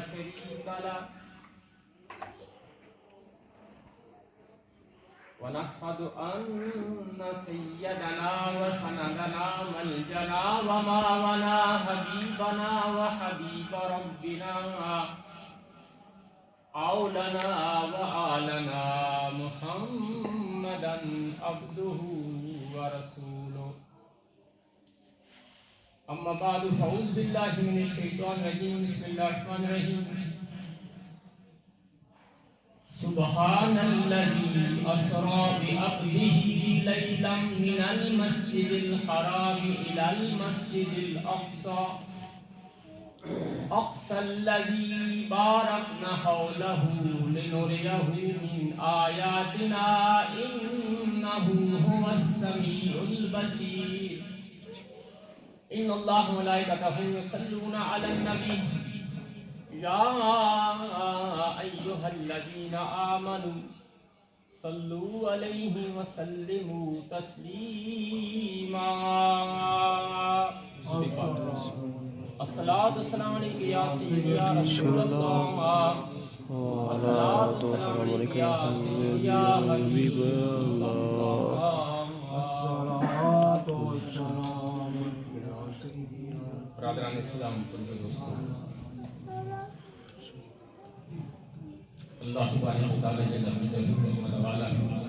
شريك له ونشهد أن سيدنا وسندنا ملجنا وماونا حبيبنا وحبيب ربنا أولنا وآلنا محمدا عبده ورسوله أما بعد فأعوذ بالله من الشيطان الرجيم بسم الله الرحمن الرحيم سبحان الذي أسرى بعبده ليلا من المسجد الحرام إلى المسجد الأقصى الذي باركنا حوله لنريه من آياتنا إنه هو السميع البصير إن الله وملائكته يصلون على النبي يا أيها الذين آمنوا صلوا عليه وسلموا تسليما الصلاة والسلام عليك يا سيدي يا رسول الله الصلاة والسلام عليك يا سيدي يا حبيب الله الصلاة والسلام يا سيدي برادران اسلام دوستو اللہ تبارک و تعالی جل جلالہ